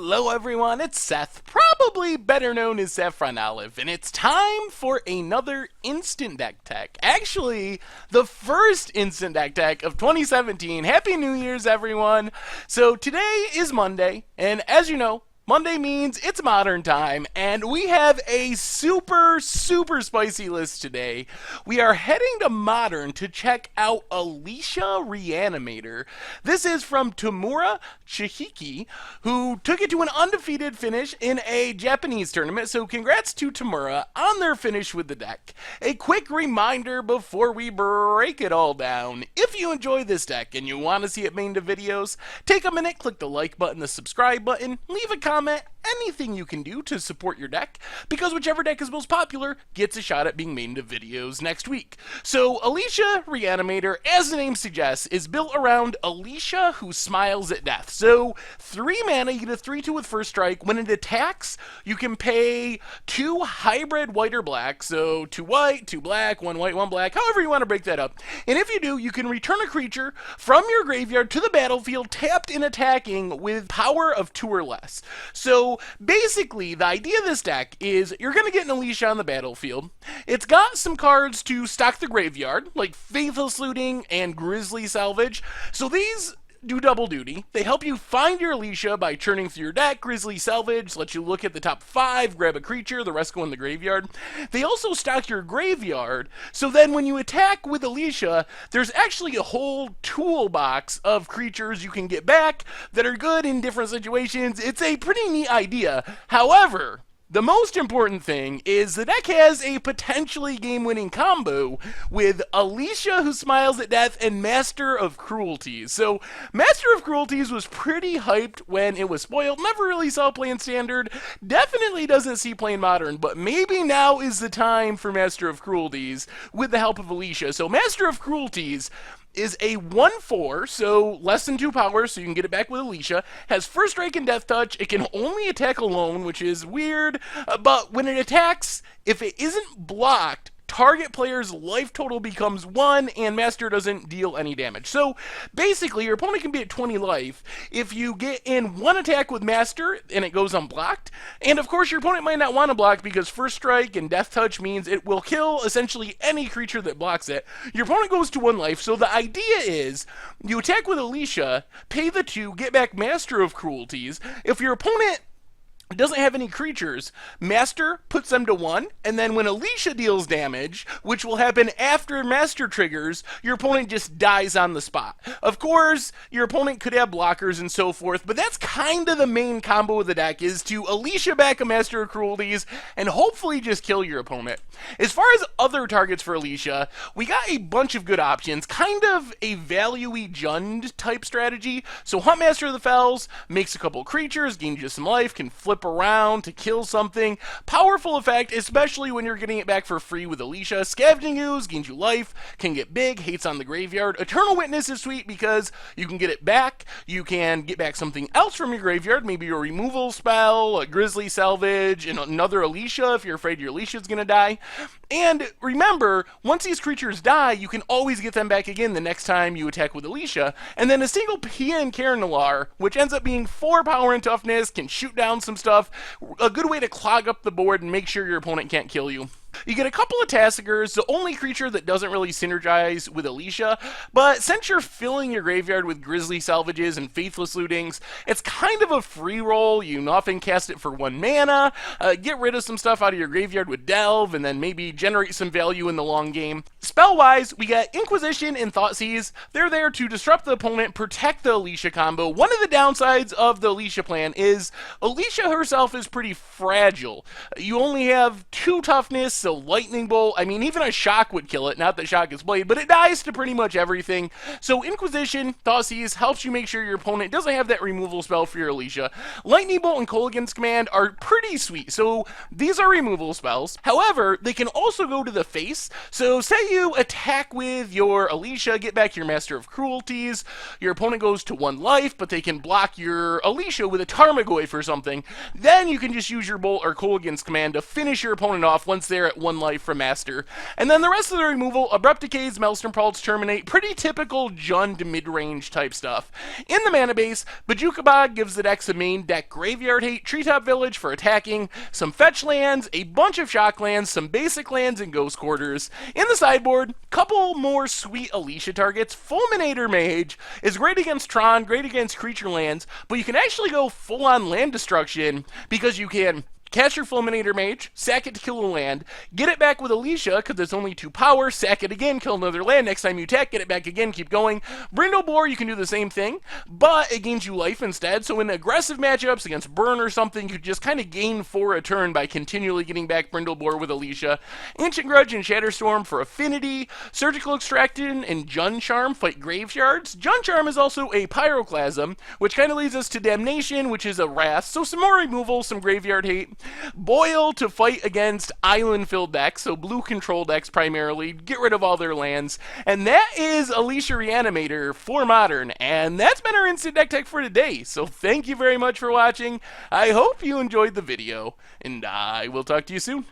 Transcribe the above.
Hello everyone, it's Seth, probably better known as Saffron Olive, and it's time for another instant deck tech. Actually, the first instant deck tech of 2017. Happy New Year's everyone! So today is Monday, and as you know, Monday means it's modern time, and we have a super spicy list today. We are heading to Modern to check out Alesha Reanimator. This is from Tamura Chihiki, who took it to an undefeated finish in a Japanese tournament, so congrats to Tamura on their finish with the deck. A quick reminder before we break it all down. If you enjoy this deck and you want to see it made into videos, take a minute, click the like button, the subscribe button, leave a comment, anything you can do to support your deck, because whichever deck is most popular gets a shot at being made into videos next week. So Alesha Reanimator, as the name suggests, is built around Alesha who smiles at death. So 3 mana, you get a 3/2 with first strike. When it attacks, you can pay 2 hybrid white or black, so 2 white, 2 black, 1 white, 1 black, however you want to break that up. And if you do, you can return a creature from your graveyard to the battlefield tapped and attacking with power of 2 or less. So basically, the idea of this deck is you're going to get an Alesha on the battlefield. It's got some cards to stock the graveyard, like Faithless Looting and Grisly Salvage. So these do double duty. They help you find your Alesha by churning through your deck. Grisly Salvage lets you look at the top 5, grab a creature, the rest go in the graveyard. They also stock your graveyard, so then when you attack with Alesha, there's actually a whole toolbox of creatures you can get back that are good in different situations. It's a pretty neat idea. However, the most important thing is the deck has a potentially game-winning combo with Alesha who smiles at death and Master of Cruelties. So Master of Cruelties was pretty hyped when it was spoiled. Never really saw play in Standard. Definitely doesn't see play in Modern, but maybe now is the time for Master of Cruelties with the help of Alesha. So Master of Cruelties is a 1/4, so less than 2 power, so you can get it back with Alesha. Has first strike and death touch. It can only attack alone, which is weird, but when it attacks, if it isn't blocked, target player's life total becomes 1, and Master doesn't deal any damage. So basically, your opponent can be at 20 life if you get in 1 attack with Master and it goes unblocked. And of course, your opponent might not want to block because first strike and death touch means it will kill essentially any creature that blocks it. Your opponent goes to 1 life, so the idea is you attack with Alesha, pay the 2, get back Master of Cruelties. If your opponent doesn't have any creatures, Master puts them to 1, and then when Alesha deals damage, which will happen after Master triggers, your opponent just dies on the spot. Of course, your opponent could have blockers and so forth, but that's kind of the main combo of the deck, is to Alesha back a Master of Cruelties and hopefully just kill your opponent. As far as other targets for Alesha, we got a bunch of good options, kind of a value-y Jund type strategy. So Hunt Master of the Fells makes a couple creatures, gains you some life, can flip around to kill something. Powerful effect, especially when you're getting it back for free with Alesha. Scavenging Ooze gains you life, can get big, hates on the graveyard. Eternal Witness is sweet because you can get it back. You can get back something else from your graveyard, maybe your removal spell, a Grisly Salvage, and another Alesha if you're afraid your Alesha's gonna die. And remember, once these creatures die, you can always get them back again the next time you attack with Alesha. And then a single PN Carnalar, which ends up being 4 power and toughness, can shoot down some stuff. A good way to clog up the board and make sure your opponent can't kill you. You get a couple of Tassigurs, the only creature that doesn't really synergize with Alesha, but since you're filling your graveyard with Grisly Salvages and Faithless Lootings, it's kind of a free roll. You can often cast it for 1 mana, get rid of some stuff out of your graveyard with Delve, and then maybe generate some value in the long game. Spell-wise, we got Inquisition and Thoughtseize. They're there to disrupt the opponent, protect the Alesha combo. One of the downsides of the Alesha plan is Alesha herself is pretty fragile. You only have 2 toughness, so Lightning Bolt, I mean, even a Shock would kill it, not that Shock is played, but it dies to pretty much everything. So Inquisition, Thoughtseize helps you make sure your opponent doesn't have that removal spell for your Alesha. Lightning Bolt and Kolaghan's Command are pretty sweet, so these are removal spells. However, they can also go to the face, so say you attack with your Alesha, get back your Master of Cruelties, your opponent goes to 1 life, but they can block your Alesha with a Tarmogoyf or something, then you can just use your Bolt or Kolaghan's Command to finish your opponent off once they're at at 1 life from Master. And then the rest of the removal, Abrupt Decays, Maelstrom Pulse, Terminate, pretty typical Jund mid-range type stuff. In the mana base, Bojuka Bog gives the deck some main deck graveyard hate, Treetop Village for attacking, some fetch lands, a bunch of shock lands, some basic lands, and ghost quarters. In the sideboard, couple more sweet Alesha targets. Fulminator Mage is great against Tron, great against creature lands, but you can actually go full-on land destruction because you can cast your Fulminator Mage, sack it to kill a land, get it back with Alesha, because it's only 2 power, sack it again, kill another land, next time you attack, get it back again, keep going. Brindlebore, you can do the same thing, but it gains you life instead, so in aggressive matchups against Burn or something, you just kind of gain 4 a turn by continually getting back Brindlebore with Alesha. Ancient Grudge and Shatterstorm for affinity, Surgical Extraction and Jund Charm fight Graveyards. Jund Charm is also a Pyroclasm, which kind of leads us to Damnation, which is a Wrath, so some more removal, some Graveyard hate. Boil to fight against island-filled decks, so blue control decks primarily, get rid of all their lands, and that is Alesha Reanimator for Modern, and that's been our Instant Deck Tech for today, so thank you very much for watching. I hope you enjoyed the video, and I will talk to you soon.